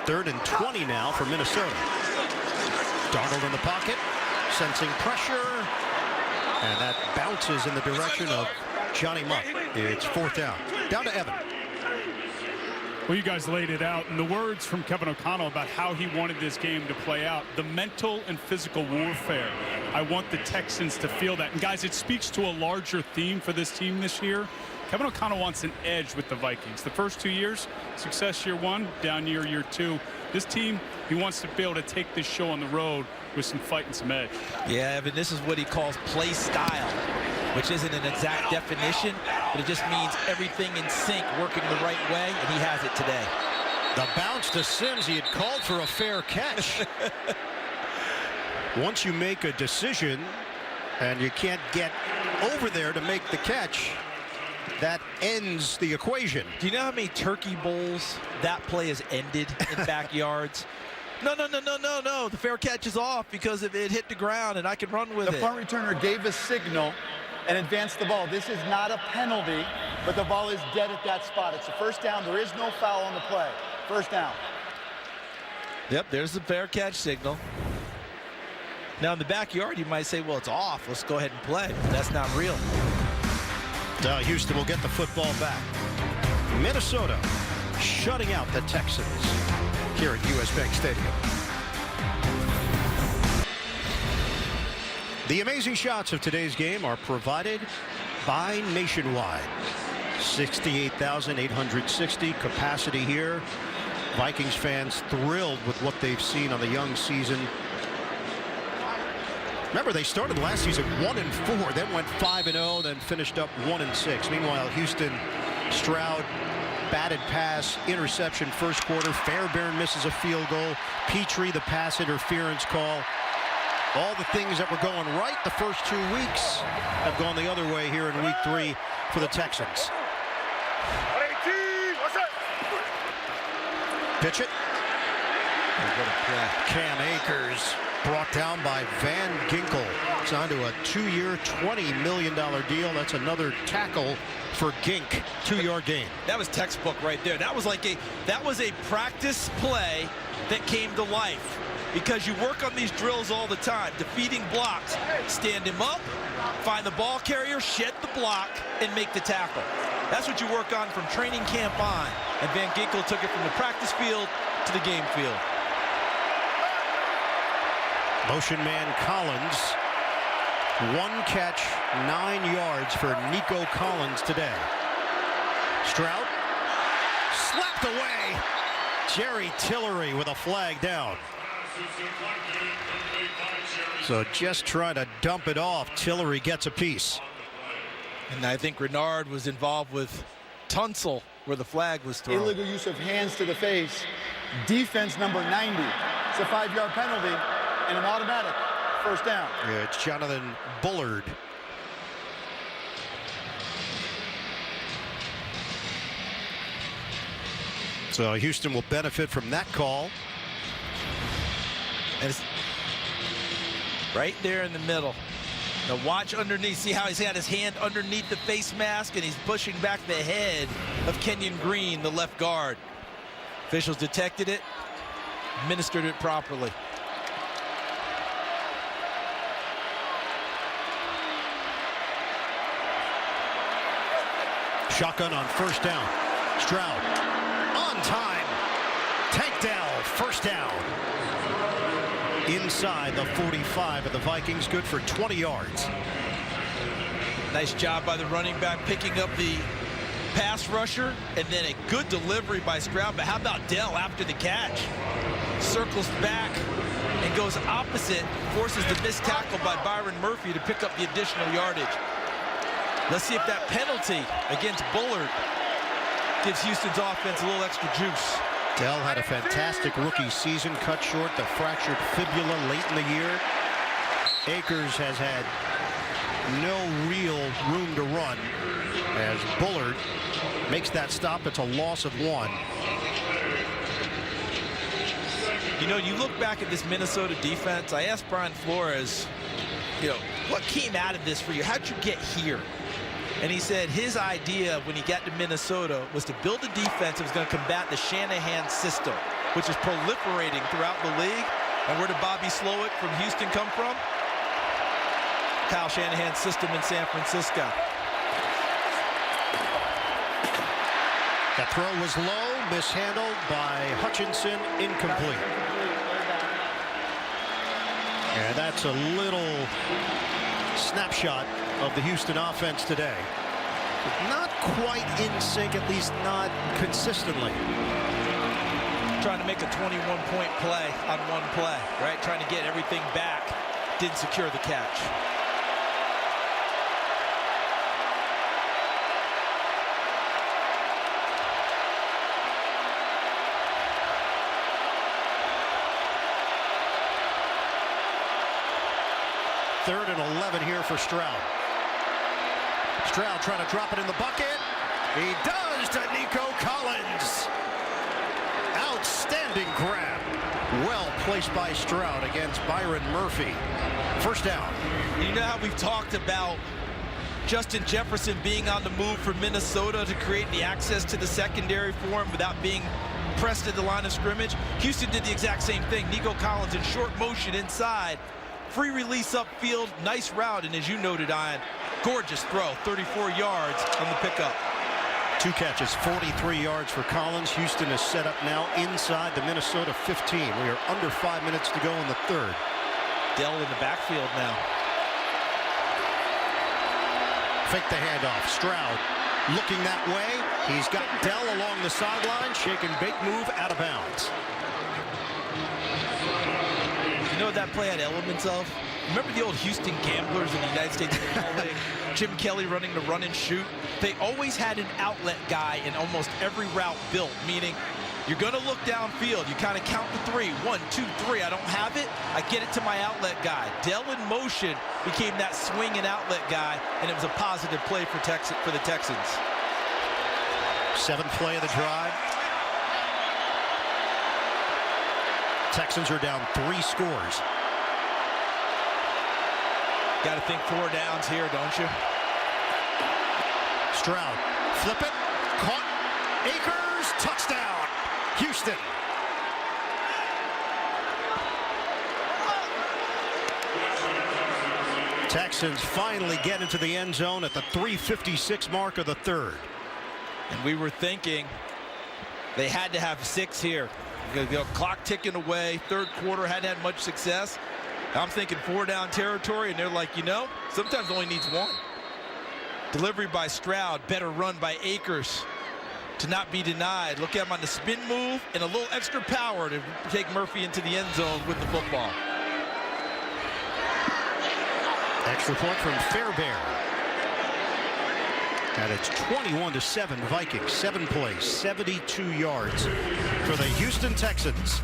3rd and 20 now for Minnesota. Darnold in the pocket, sensing pressure, and that bounces in the direction of Johnny Mutt. It's 4th down. Down to Evan. Well, you guys laid it out, and the words from Kevin O'Connell about how he wanted this game to play out, the mental and physical warfare. I want the Texans to feel that. And guys, it speaks to a larger theme for this team this year. Kevin O'Connell wants an edge with the Vikings. The first 2 years, success year 1, down year 2. This team, he wants to be able to take this show on the road with some fight and some edge. Yeah, Evan, this is what he calls play style, which isn't an exact definition, but it just means everything in sync, working the right way, and he has it today. The bounce to Sims. He had called for a fair catch. Once you make a decision and you can't get over there to make the catch, that ends the equation. Do you know how many turkey bowls that play has ended in backyards? No. The fair catch is off because it hit the ground and I can run with it. The punt returner gave a signal and advanced the ball. This is not a penalty, but the ball is dead at that spot. It's a 1st down. There is no foul on the play. 1st down. Yep, there's the fair catch signal. Now in the backyard, you might say, well, it's off. Let's go ahead and play. But that's not real. Houston will get the football back. Minnesota shutting out the Texans here at US Bank Stadium. The amazing shots of today's game are provided by Nationwide. 68,860 capacity here. Vikings fans thrilled with what they've seen on the young season. Remember, they started last season 1-4, then went 5-0, then finished up 1-6. Meanwhile, Houston, Stroud, batted pass, interception 1st quarter. Fairbairn misses a field goal. Petrie, the pass interference call. All the things that were going right the first 2 weeks have gone the other way here in week 3 for the Texans. Pitch it. Cam Akers brought down by Van Ginkel. It's on to a 2-year, $20 million deal. That's another tackle for Gink. 2-yard gain. That was textbook right there. That was a practice play that came to life because you work on these drills all the time. Defeating blocks. Stand him up, find the ball carrier, shed the block, and make the tackle. That's what you work on from training camp on. And Van Ginkel took it from the practice field to the game field. Motion man Collins. 1 catch, 9 yards for Nico Collins today. Stroud slapped away. Jerry Tillery with a flag down. So just trying to dump it off. Tillery gets a piece. And I think Renard was involved with Tunsil where the flag was thrown. Illegal use of hands to the face. Defense number 90. It's a 5-yard penalty and an automatic 1st down. Yeah, it's Jonathan Bullard. So Houston will benefit from that call. And it's right there in the middle. Now watch underneath. See how he's got his hand underneath the face mask and he's pushing back the head of Kenyon Green, the left guard. Officials detected it, administered it properly. Shotgun on 1st down. Stroud on time. Takedown, 1st down. Inside the 45 of the Vikings, good for 20 yards. Nice job by the running back picking up the pass rusher and then a good delivery by Stroud. But how about Dell after the catch? Circles back and goes opposite, forces the missed tackle by Byron Murphy to pick up the additional yardage. Let's see if that penalty against Bullard gives Houston's offense a little extra juice. Dell had a fantastic rookie season, cut short the fractured fibula late in the year. Akers has had no real room to run as Bullard makes that stop. It's a loss of 1. You know, you look back at this Minnesota defense. I asked Brian Flores, you know, what came out of this for you? How'd you get here? And he said his idea when he got to Minnesota was to build a defense that was going to combat the Shanahan system. which is proliferating throughout the league. And where did Bobby Slowick from Houston come from? Kyle Shanahan's system in San Francisco. That throw was low, mishandled by Hutchinson, incomplete. And that's a little snapshot of the Houston offense today. Not quite in sync, at least not consistently. Trying to make a 21-point play on one play, right? Trying to get everything back. Didn't secure the catch. Third and 11 here for Stroud. Stroud trying to drop it in the bucket. He does to Nico Collins. Outstanding grab. Well placed by Stroud against Byron Murphy. First down. You know how we've talked about Justin Jefferson being on the move for Minnesota to create the access to the secondary for him without being pressed at the line of scrimmage? Houston did the exact same thing. Nico Collins in short motion inside. Free release upfield, nice route, and as you noted, Ian, gorgeous throw, 34 yards on the pickup. 2 catches, 43 yards for Collins. Houston is set up now inside the Minnesota 15. We are under 5 minutes to go in the third. Dell in the backfield now. Fake the handoff. Stroud looking that way. He's got Dell along the sideline. Shake and bake move out of bounds. You know what that play had elements of? Remember the old Houston Gamblers in the United States Football League? Jim Kelly running the run and shoot. They always had an outlet guy in almost every route built, meaning you're going to look downfield. You kind of count to 3. 1, 2, 3. I don't have it. I get it to my outlet guy. Dell in motion became that swing and outlet guy, and it was a positive play for the Texans. 7th play of the drive. Texans are down 3 scores. Got to think 4 downs here, don't you? Stroud, flip it, caught, Akers, touchdown, Houston. Texans finally get into the end zone at the 3:56 mark of the third. And we were thinking they had to have 6 here. Clock ticking away, third quarter, hadn't had much success. I'm thinking 4 down territory, and they're like, you know, sometimes only needs 1. Delivery by Stroud, better run by Akers to not be denied. Look at him on the spin move and a little extra power to take Murphy into the end zone with the football. Extra point from Fairbairn. And it's 21-7 Vikings. 7 plays, 72 yards for the Houston Texans.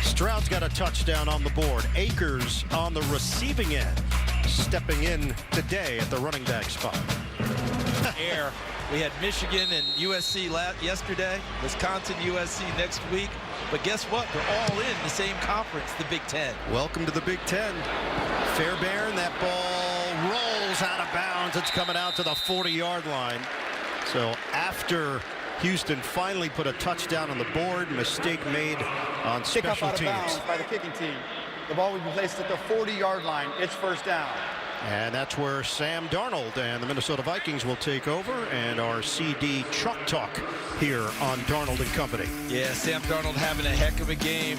Stroud's got a touchdown on the board. Akers on the receiving end, stepping in today at the running back spot. Air. We had Michigan and USC yesterday, Wisconsin, USC next week. But guess what? They're all in the same conference, the Big Ten. Welcome to the Big Ten. Fairbairn, that ball rolls out of bounds. It's coming out to the 40-yard line. So after Houston finally put a touchdown on the board, mistake made on special Kickoff out of teams. bounds by the kicking team. The ball will be placed at the 40-yard line. It's first down. And that's where Sam Darnold and the Minnesota Vikings will take over, and our CD Chalk Talk here on Darnold and Company. Yeah, Sam Darnold having a heck of a game.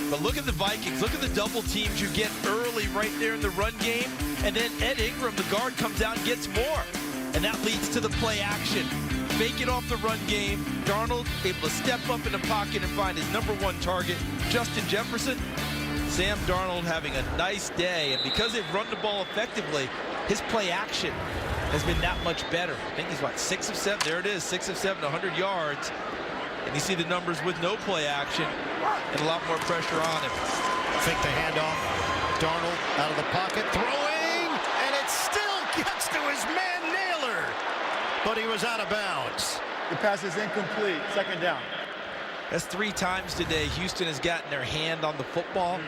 But look at the Vikings. Look at the double teams you get early right there in the run game. And then Ed Ingram, the guard, comes down and gets more. And that leads to the play action. Fake it off the run game. Darnold able to step up in the pocket and find his #1 target, Justin Jefferson. Sam Darnold having a nice day, and because they've run the ball effectively, his play action has been that much better. I think he's, what, 6 of 7? There it is, 6 of 7, 100 yards. And you see the numbers with no play action and a lot more pressure on him. Fake the handoff. Darnold out of the pocket, throwing, and it still gets to his man Naylor. But he was out of bounds. The pass is incomplete. Second down. That's 3 times today Houston has gotten their hand on the football,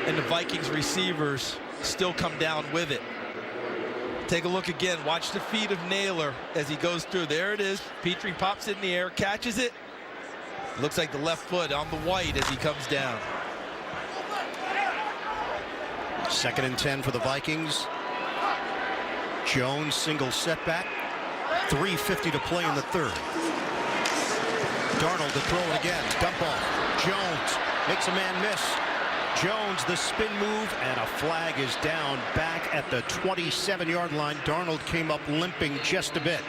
and the Vikings receivers still come down with it. Take a look again. Watch the feet of Naylor as he goes through. There it is. Petrie pops it in the air, catches it, Looks like the left foot on the white as he comes down. 2nd and 10 for the Vikings. Jones single setback. 3:50 to play in the 3rd. Darnold to throw it again. Dump off. Jones makes a man miss. Jones, the spin move, and a flag is down back at the 27-yard line. Darnold came up limping just a bit.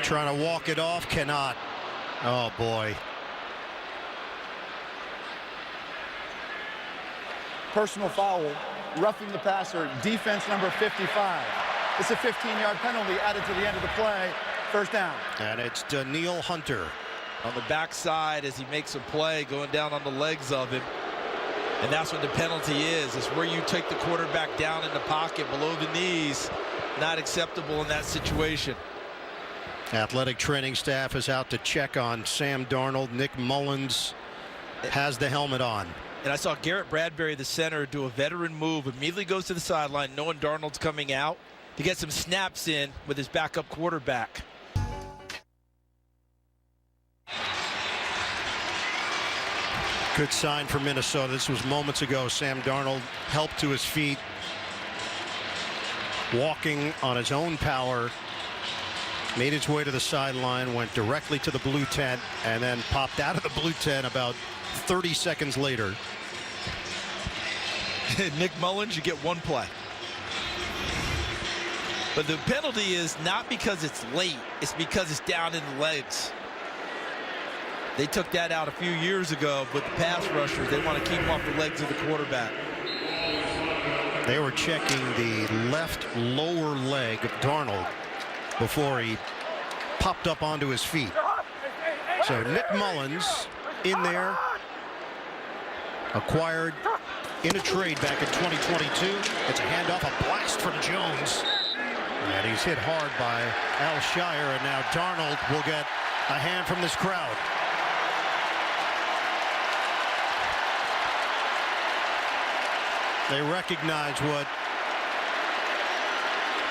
Trying to walk it off, cannot. Oh boy. Personal foul, roughing the passer, defense number 55. It's a 15-yard penalty added to the end of the play. 1st down. And it's Daniil Hunter. On the backside as he makes a play, going down on the legs of him. And that's what the penalty is where you take the quarterback down in the pocket below the knees. Not acceptable in that situation. Athletic training staff is out to check on Sam Darnold. Nick Mullins has the helmet on. And I saw Garrett Bradbury, the center, do a veteran move, immediately goes to the sideline knowing Darnold's coming out to get some snaps in with his backup quarterback. Good sign for Minnesota. This was moments ago. Sam Darnold helped to his feet, walking on his own power, made his way to the sideline, went directly to the blue tent, and then popped out of the blue tent about 30 seconds later. Nick Mullins, you get 1 play. But the penalty is not because it's late, it's because it's down in the legs. They took that out a few years ago with the pass rushers. They want to keep them off the legs of the quarterback. They were checking the left lower leg of Darnold before he popped up onto his feet. So Nick Mullins in there, acquired in a trade back in 2022. It's a handoff, a blast from Jones. And he's hit hard by Al Shire, and now Darnold will get a hand from this crowd. They recognize what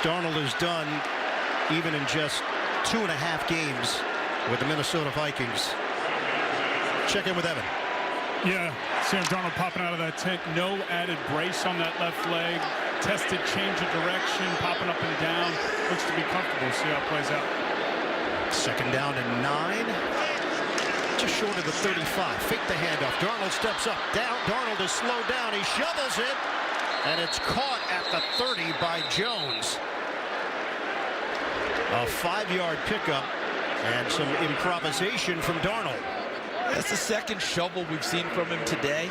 Darnold has done even in just 2.5 games with the Minnesota Vikings. Check in with Evan. Yeah, Sam Darnold popping out of that tent. No added brace on that left leg. Tested change of direction, popping up and down. Looks to be comfortable. See how it plays out. 2nd down and 9. Just short of the 35. Fake the handoff. Darnold steps up. Down. Darnold is slowed down. He shovels it. And it's caught at the 30 by Jones. A 5-yard pickup and some improvisation from Darnold. That's the 2nd shovel we've seen from him today.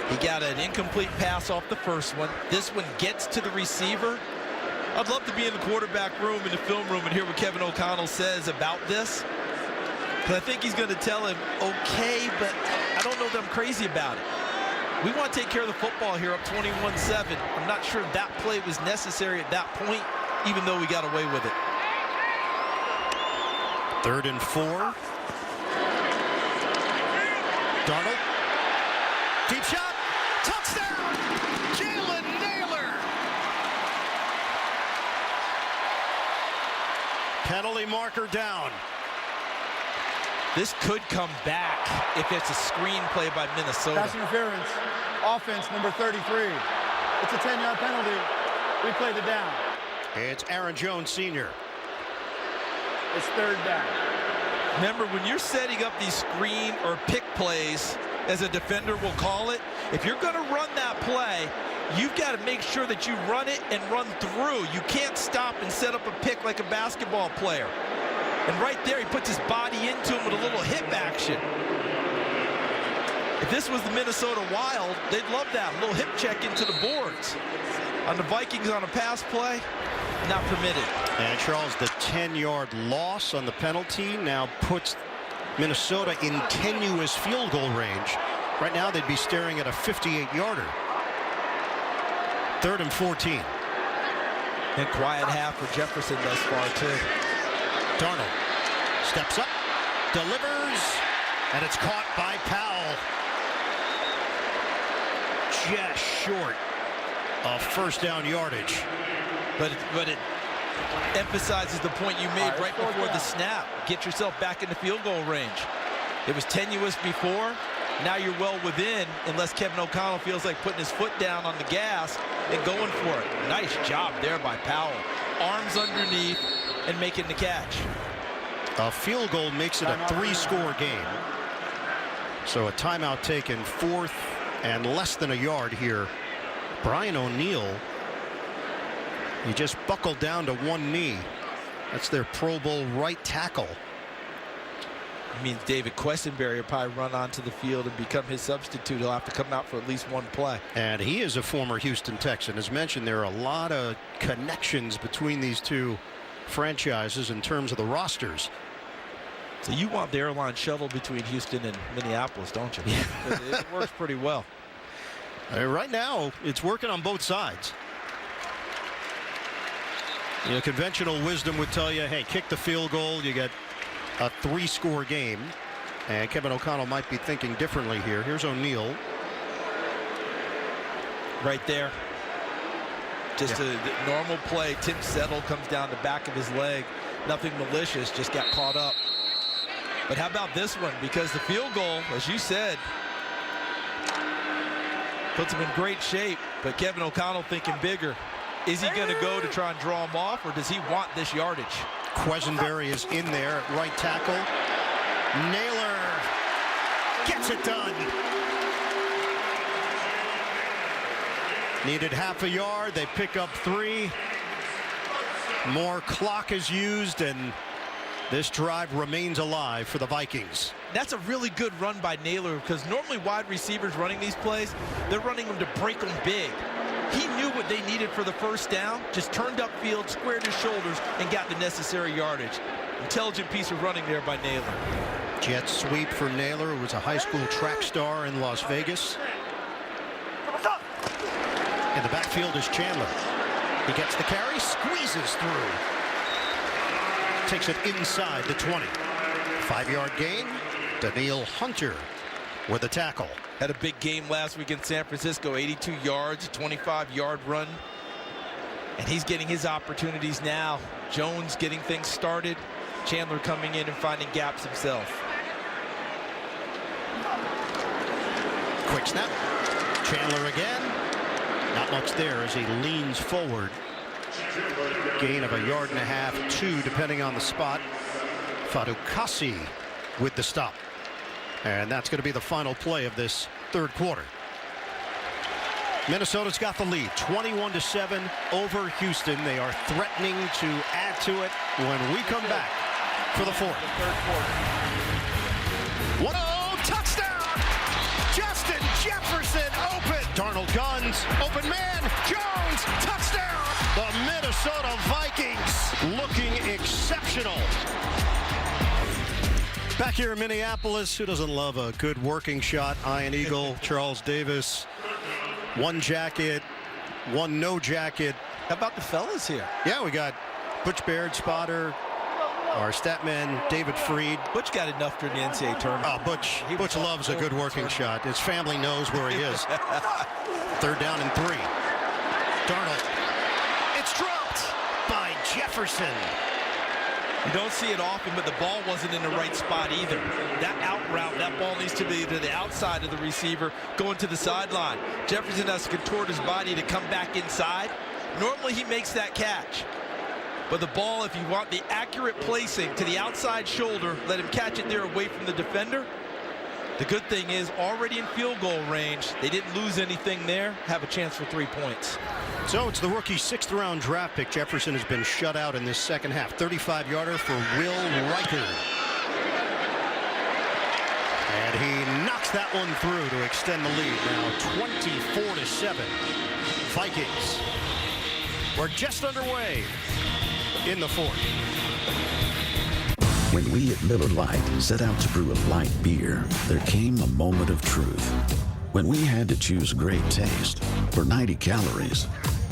He got an incomplete pass off the first one. This one gets to the receiver. I'd love to be in the quarterback room, in the film room, and hear what Kevin O'Connell says about this. Because I think he's going to tell him, okay, but I don't know that I'm crazy about it. We want to take care of the football here up 21-7. I'm not sure that play was necessary at that point, even though we got away with it. 3rd and 4. Darnold. Deep shot. Touchdown. Jalen Naylor. Penalty marker down. This could come back if it's a screen play by Minnesota. Pass interference. Offense number 33. It's a 10-yard penalty. We played it down. It's Aaron Jones Sr. It's 3rd down. Remember, when you're setting up these screen or pick plays, as a defender will call it, if you're going to run that play, you've got to make sure that you run it and run through. You can't stop and set up a pick like a basketball player. And right there, he puts his body into him with a little hip action. If this was the Minnesota Wild, they'd love that. A little hip check into the boards. On the Vikings on a pass play, not permitted. And Charles, the 10-yard loss on the penalty now puts Minnesota in tenuous field goal range. Right now, they'd be staring at a 58-yarder. 3rd and 14. And quiet half for Jefferson thus far, too. Darnold steps up, delivers, and it's caught by Powell. Just short of 1st down yardage. But emphasizes the point you made right before the snap. Get yourself back in the field goal range. It was tenuous before. Now you're well within, unless Kevin O'Connell feels like putting his foot down on the gas and going for it. Nice job there by Powell. Arms underneath and making the catch. A field goal makes it a 3-score game. So a timeout taken, 4th and less than a yard here. Brian O'Neill, he just buckled down to one knee. That's their Pro Bowl right tackle. It means David Questenberry will probably run onto the field and become his substitute. He'll have to come out for at least one play. And he is a former Houston Texan. As mentioned, there are a lot of connections between these two franchises in terms of the rosters. So you want the airline shuttle between Houston and Minneapolis, don't you? It works pretty well. Right now, it's working on both sides. You know, conventional wisdom would tell you, hey, kick the field goal, you get a 3-score game. And Kevin O'Connell might be thinking differently here. Here's O'Neill. Right there. Just a normal play. Tim Settle comes down the back of his leg. Nothing malicious, just got caught up. But how about this one? Because the field goal, as you said, puts him in great shape. But Kevin O'Connell thinking bigger. Is he going to go to try and draw him off, or does he want this yardage? Questenberry is in there at right tackle. Naylor gets it done. Needed half a yard. They pick up 3. More clock is used, and this drive remains alive for the Vikings. That's a really good run by Naylor, because normally wide receivers running these plays, they're running them to break them big. He knew what they needed for the first down, just turned upfield, squared his shoulders, and got the necessary yardage. Intelligent piece of running there by Naylor. Jet sweep for Naylor, who was a high school track star in Las Vegas. In the backfield is Chandler. He gets the carry, squeezes through. Takes it inside the 20. 5-yard gain. Daniil Hunter with the tackle. Had a big game last week in San Francisco, 82 yards, 25-yard run. And he's getting his opportunities now. Jones getting things started. Chandler coming in and finding gaps himself. Quick snap. Chandler again. Not much there as he leans forward. Gain of 1.5 yards, 2 depending on the spot. Fadukasi with the stop. And that's going to be the final play of this third quarter. Minnesota's got the lead, 21-7 over Houston. They are threatening to add to it when we come back for the fourth. Third quarter. 1-0, touchdown! Justin Jefferson open. Darnold guns, open man, Jones, touchdown! The Minnesota Vikings looking exceptional. Back here in Minneapolis, who doesn't love a good working shot? Iron Eagle, Charles Davis. One jacket, one no jacket. How about the fellas here? Yeah, we got Butch Baird, spotter, our stat man, David Freed. Butch got enough during the NCAA tournament. Oh, Butch loves a good working shot. His family knows where he is. 3rd down and 3. Darnold. It's dropped by Jefferson. You don't see it often, but the ball wasn't in the right spot either. That out route, that ball needs to be to the outside of the receiver, going to the sideline. Jefferson has to contort his body to come back inside. Normally he makes that catch. But the ball, if you want the accurate placing to the outside shoulder, let him catch it there away from the defender. The good thing is, already in field goal range, they didn't lose anything there, have a chance for 3 points. So it's the rookie 6th-round draft pick. Jefferson has been shut out in this second half. 35-yarder for Will Reichard. And he knocks that one through to extend the lead. Now 24-7. Vikings. We're just underway in the fourth. When we at Miller Lite set out to brew a light beer, there came a moment of truth. When we had to choose great taste for 90 calories